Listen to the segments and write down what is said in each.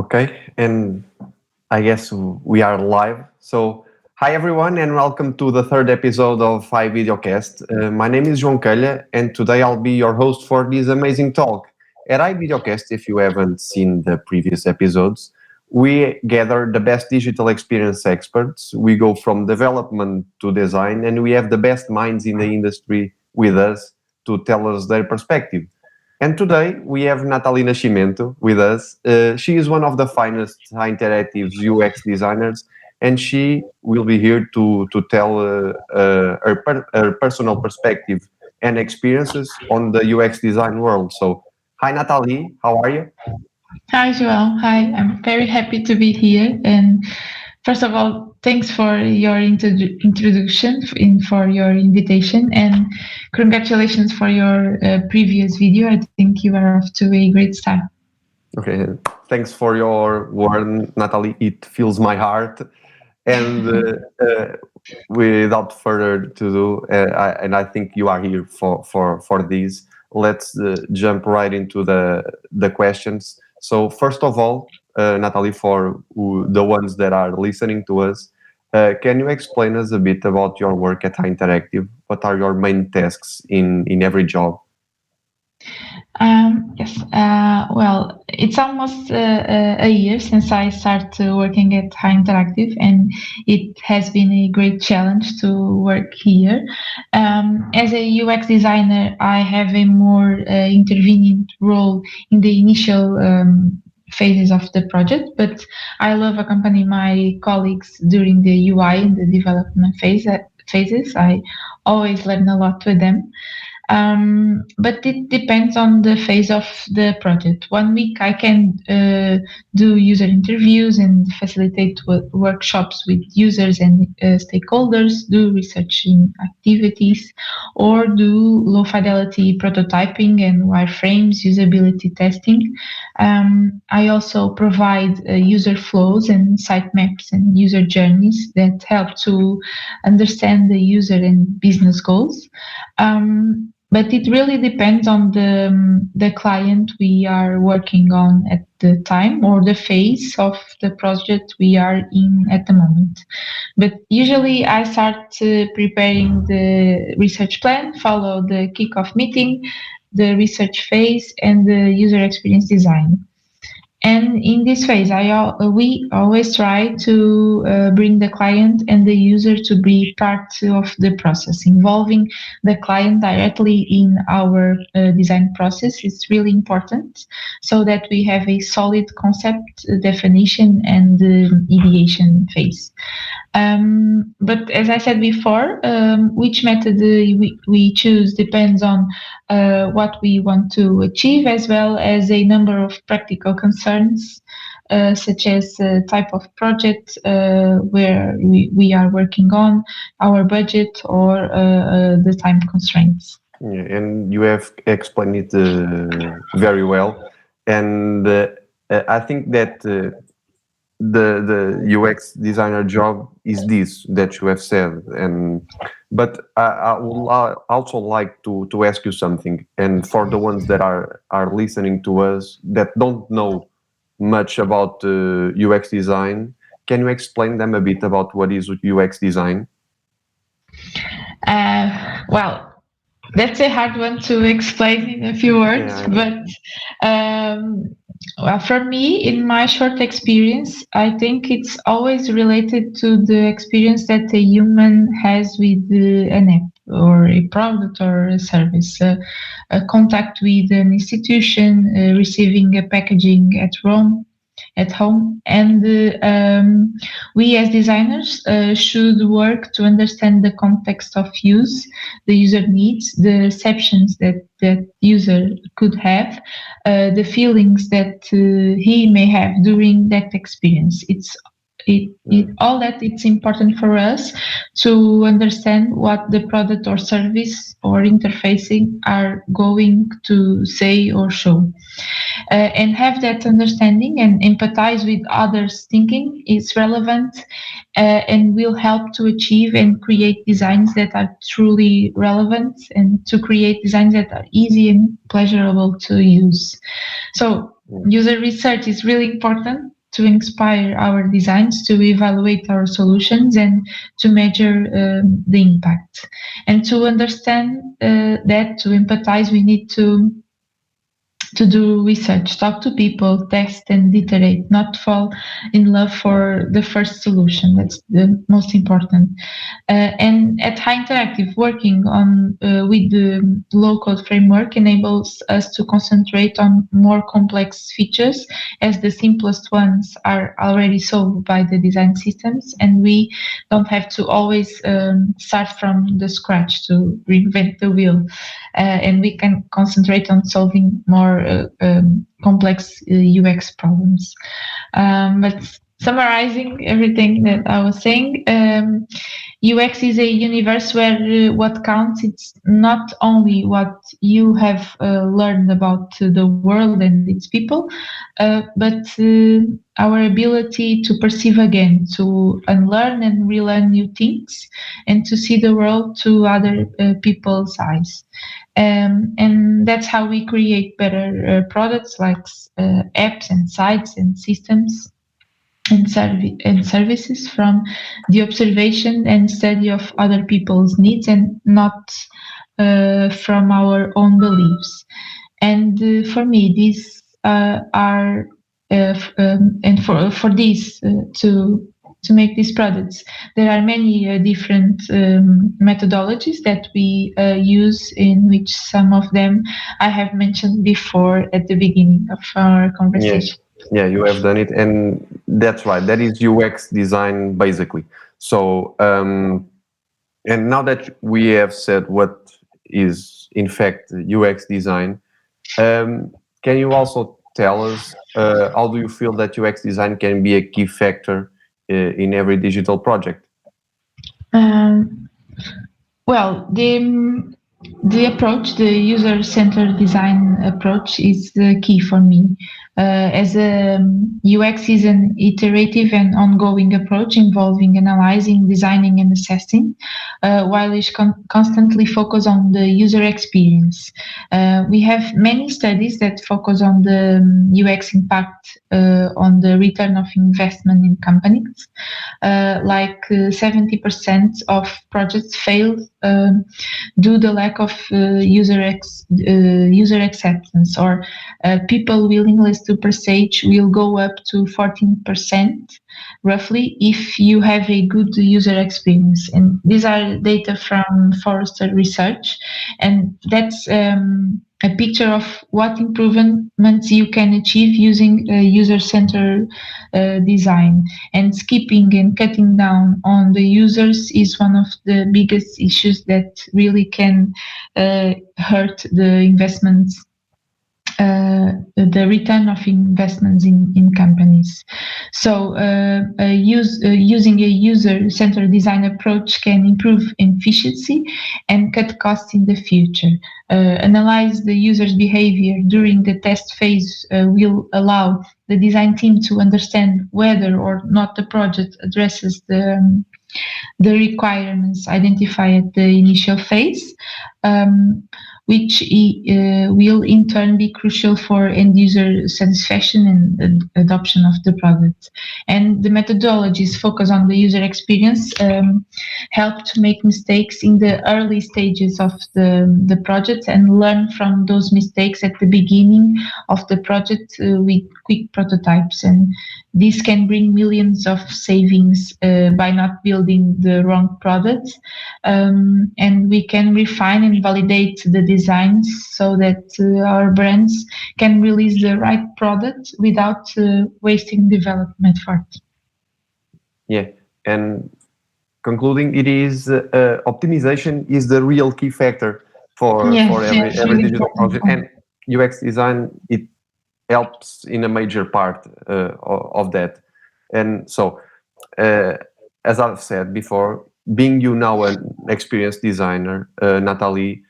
Okay, and I guess we are live. So, hi everyone, and welcome to the third episode of Videocast. My name is João Calha, and today I'll be your host for this amazing talk. At Videocast, if you haven't seen the previous episodes, we gather the best digital experience experts. We go from development to design, and we have the best minds in the industry with us to tell us their perspective. And today we have Natali Nascimento with us. She is one of the finest high interactive UX designers, and she will be here to tell her personal perspective and experiences on the UX design world. So, hi Natali, how are you? Hi, Joel. Hi, I'm very happy to be here. And first of all, thanks for your introduction, for your invitation, and congratulations for your previous video. I think you are off to a great start. Okay, thanks for your word, Natali. It fills my heart. And without further to do, I think you are here for this. Let's jump right into the questions. So first of all, Natalie, for the ones that are listening to us, can you explain us a bit about your work at High Interactive? What are your main tasks in every job? Yes. Well, it's almost a year since I started working at High Interactive, and it has been a great challenge to work here. As a UX designer, I have a more intervenient role in the initial phases of the project, but I love accompanying my colleagues during the UI and the development phases. I always learn a lot with them. But it depends on the phase of the project. 1 week I can do user interviews and facilitate workshops with users and stakeholders, do researching activities, or do low fidelity prototyping and wireframes, usability testing. I also provide user flows and site maps and user journeys that help to understand the user and business goals. But it really depends on the client we are working on at the time or the phase of the project we are in at the moment. But usually I start preparing the research plan, follow the kickoff meeting, the research phase, and the user experience design. And in this phase, we always try to bring the client and the user to be part of the process, involving the client directly in our design process. It's really important so that we have a solid concept definition and ideation phase. But as I said before, which method we choose depends on what we want to achieve, as well as a number of practical concerns, such as type of project where we are working on, our budget, or the time constraints. Yeah, and you have explained it very well. And I think that the UX designer job is this that you have said. And but I would also like to ask you something. And for the ones that are listening to us that don't know much about UX design, can you explain them a bit about what is UX design? Well, that's a hard one to explain in a few words, Yeah, I know. but well, for me, in my short experience, I think it's always related to the experience that a human has with an app or a product or a service. A contact with an institution, receiving a packaging at home, and we as designers should work to understand the context of use, the user needs, the receptions that user could have, the feelings that he may have during that experience. all that it's important for us to understand what the product or service or interfacing are going to say or show. And have that understanding and empathize with others' thinking is relevant and will help to achieve and create designs that are truly relevant and to create designs that are easy and pleasurable to use. So, user research is really important to inspire our designs, to evaluate our solutions, and to measure the impact. And to understand that, to empathize, we need to do research, talk to people, test and iterate, not fall in love for the first solution. That's the most important. And at High Interactive, working on with the low-code framework enables us to concentrate on more complex features, as the simplest ones are already solved by the design systems, and we don't have to always start from the scratch to reinvent the wheel. And we can concentrate on solving more complex UX problems. But summarizing everything that I was saying, UX is a universe where what counts it's not only what you have learned about the world and its people, but our ability to perceive again, to unlearn and relearn new things, and to see the world through other people's eyes. And that's how we create better products like apps and sites and systems and services from the observation and study of other people's needs and not from our own beliefs. And for me, these are and for this to make these products, there are many different methodologies that we use, in which some of them I have mentioned before at the beginning of our Yeah, conversation. yeah, you have done it, and that's right. That is UX design basically. So, and now that we have said what is in fact UX design, can you also tell us how do you feel that UX design can be a key factor in every digital project? Um, Well, the approach, the user-centered design approach, is the key for me. As a UX is an iterative and ongoing approach involving analyzing, designing, and assessing, while it constantly focus on the user experience. We have many studies that focus on the UX impact on the return of investment in companies. Like 70% of projects fail due the lack of user acceptance, or people willingness to purchase will go up to 14% roughly if you have a good user experience. And these are data from Forrester Research, and that's a picture of what improvements you can achieve using user-centered design. And skipping and cutting down on the users is one of the biggest issues that really can hurt the investments, the return of investments in companies. So, using a user-centered design approach can improve efficiency and cut costs in the future. Analyze the user's behavior during the test phase will allow the design team to understand whether or not the project addresses the requirements identified at the initial phase, which will in turn be crucial for end user satisfaction and adoption of the product. And the methodologies focus on the user experience, help to make mistakes in the early stages of the project and learn from those mistakes at the beginning of the project with quick prototypes. And this can bring millions of savings by not building the wrong products. And we can refine and validate the designs so that our brands can release the right product without wasting development effort. Yeah, and concluding, it is optimization is the real key factor for Yes, it's every really digital important project, point. and UX design helps in a major part of that. And so, uh, as I've said before, being you now an experienced designer, Natali,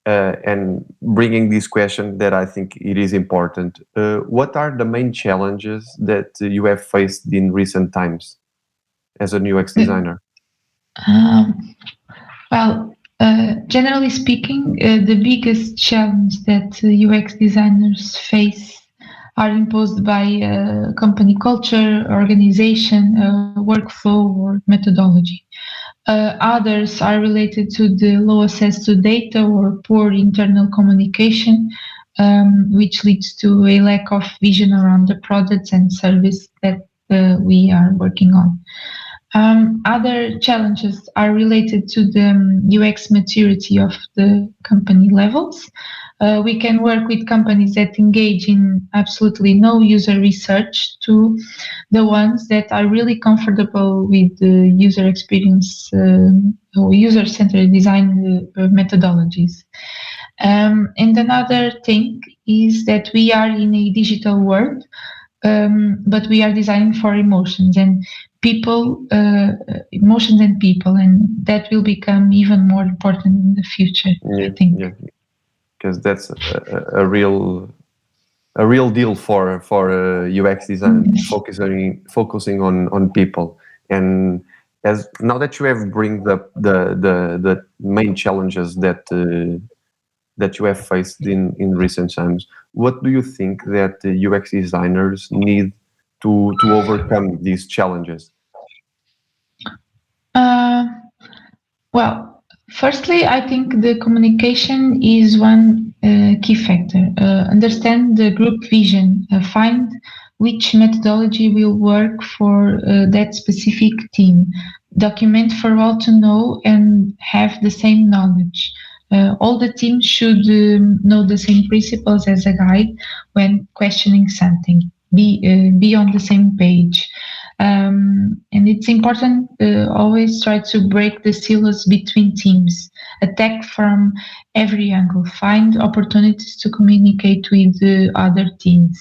and bringing this question that I think it is important. What are the main challenges that you have faced in recent times as a UX designer? Um, Generally speaking, the biggest challenge that UX designers face are imposed by company culture, organization, workflow, or methodology. Others are related to the low access to data or poor internal communication, which leads to a lack of vision around the products and service that we are working on. Other challenges are related to the UX maturity of the company levels. We can work with companies that engage in absolutely no user research to the ones that are really comfortable with the user experience or user-centered design methodologies. And another thing is that we are in a digital world, but we are designing for emotions and people, and that will become even more important in the future, I Yeah, think. yeah, because that's a real deal for UX design, Yes. focusing on people. And as now that you have bring the main challenges that you have faced in recent times, what do you think that the UX designers need to overcome these challenges? Uh, Well, firstly, I think the communication is one key factor. Understand the group vision, find which methodology will work for that specific team, document for all to know and have the same knowledge. All the teams should know the same principles as a guide when questioning something. Be on the same page. And it's important always try to break the silos between teams, attack from every angle, find opportunities to communicate with the other teams,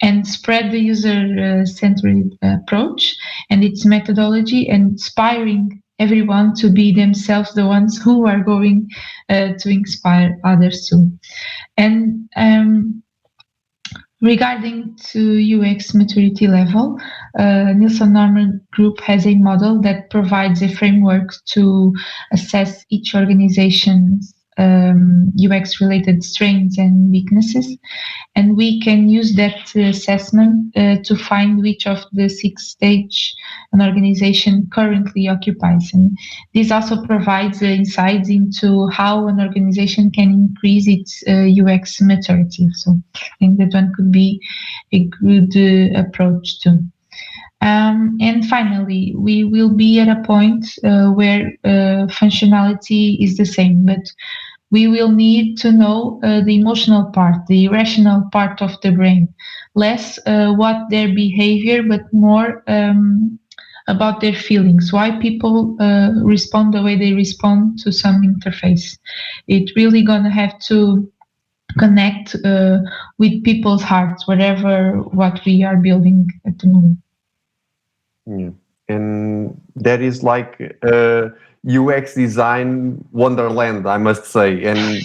and spread the user-centered approach and its methodology, and inspiring everyone to be themselves the ones who are going to inspire others too. And regarding to UX maturity level, Nielsen Norman Group has a model that provides a framework to assess each organization's UX-related strengths and weaknesses, and we can use that assessment to find which of the 6 stage an organization currently occupies. And this also provides insights into how an organization can increase its UX maturity. So I think that one could be a good approach too. And finally, we will be at a point where functionality is the same, but we will need to know the emotional part, the rational part of the brain, less what their behavior, but more about their feelings, why people respond the way they respond to some interface. It's really going to have to connect with people's hearts, whatever what we are building at the moment. Yeah. And that is like UX design wonderland, I must say. And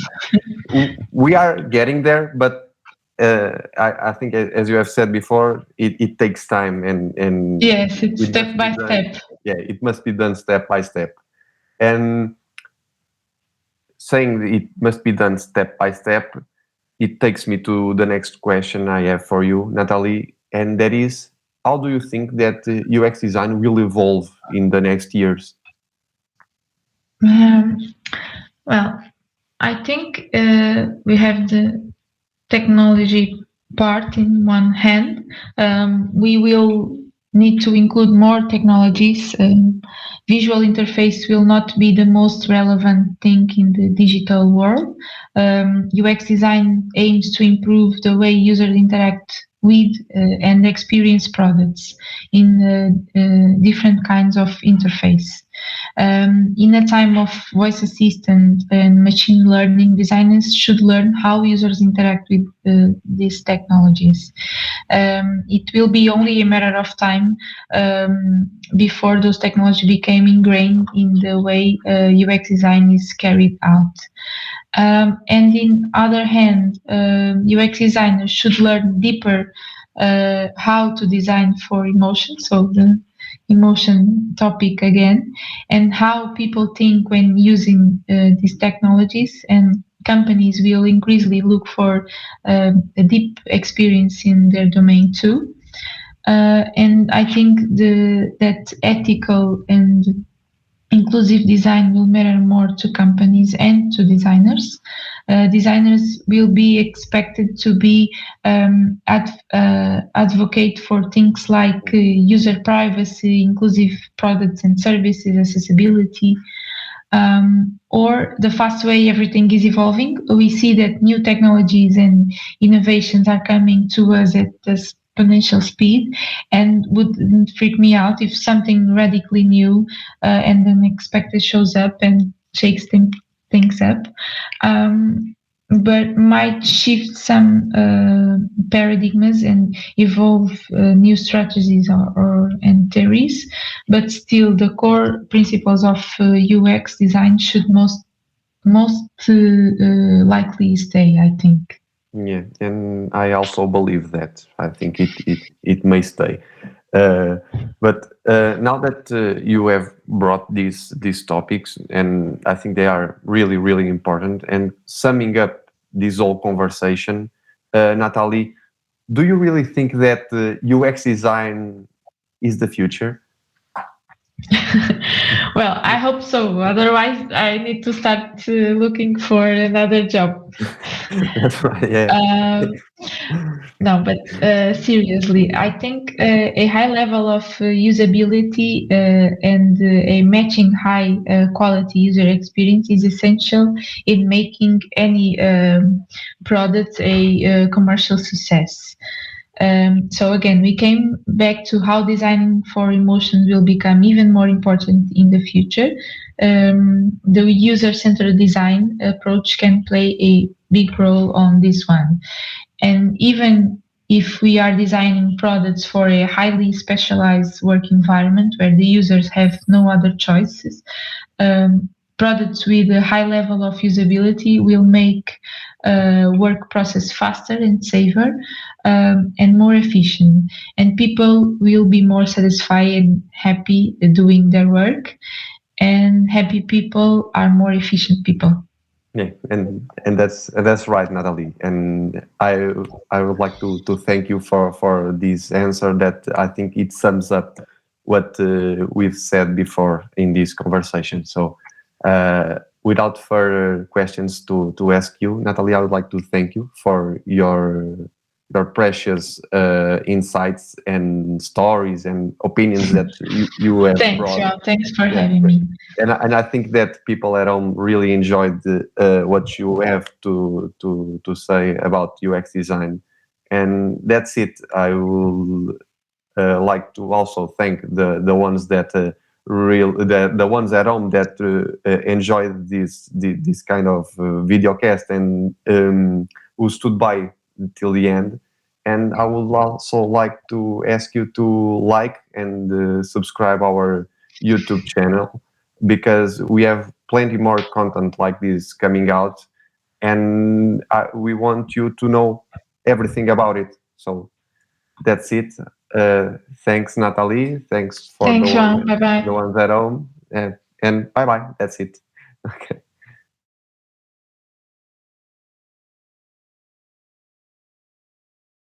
we are getting there, but I think, as you have said before, it takes time, and Yes, it's it step must be by done. step. Yeah, it must be done step by step. And saying that it must be done step by step, it takes me to the next question I have for you, Natalie, and that is, how do you think that UX design will evolve in the next years? Um, well, I think we have the technology part in one hand. We will need to include more technologies. Visual interface will not be the most relevant thing in the digital world. UX design aims to improve the way users interact with and experience products in different kinds of interface. In a time of voice assistant and machine learning, designers should learn how users interact with these technologies. It will be only a matter of time before those technologies became ingrained in the way UX design is carried out. And in other hand, UX designers should learn deeper how to design for emotion, so the emotion topic again, and how people think when using these technologies. And companies will increasingly look for a deep experience in their domain too. And I think that ethical and inclusive design will matter more to companies and to designers. Designers will be expected to be advocate for things like user privacy, inclusive products and services, accessibility, or the fast way everything is evolving. We see that new technologies and innovations are coming to us at exponential speed, and wouldn't freak me out if something radically new and unexpected shows up and shakes things up. Um, but might shift some paradigms and evolve new strategies and theories, but still the core principles of UX design should most likely stay, I think. Yeah, and I also believe that. I think it may stay. Uh, but now that you have brought these topics, and I think they are really important. And summing up this whole conversation, Natalie, do you really think that UX design is the future? Well, I hope so. Otherwise, I need to start looking for another job. That's right. Yeah. Um, No, but seriously, I think a high level of usability and a matching high quality user experience is essential in making any product a commercial success. So again, we came back to how designing for emotions will become even more important in the future. The user-centered design approach can play a big role on this one. And even if we are designing products for a highly specialized work environment where the users have no other choices, products with a high level of usability will make work process faster and safer and more efficient. And people will be more satisfied and happy doing their work. And happy people are more efficient people. Yeah, and that's right, Natalie. And I would like to thank you for this answer that I think it sums up what we've said before in this conversation. So, without further questions to ask you, Natalie, I would like to thank you for your precious insights and stories and opinions that you have Thanks, brought. João. Thanks for Yeah. having me. And I think that people at home really enjoyed what you have to say about UX design, and that's it. I will like to also thank the ones that the ones at home that enjoyed this kind of videocast and who stood by till the end. And I would also like to ask you to like and subscribe our YouTube channel, because we have plenty more content like this coming out, and we want you to know everything about it. So that's it. Thanks, Natalie. Thanks for Thanks, João. Bye the bye. ones at home, and bye bye. That's it. Okay.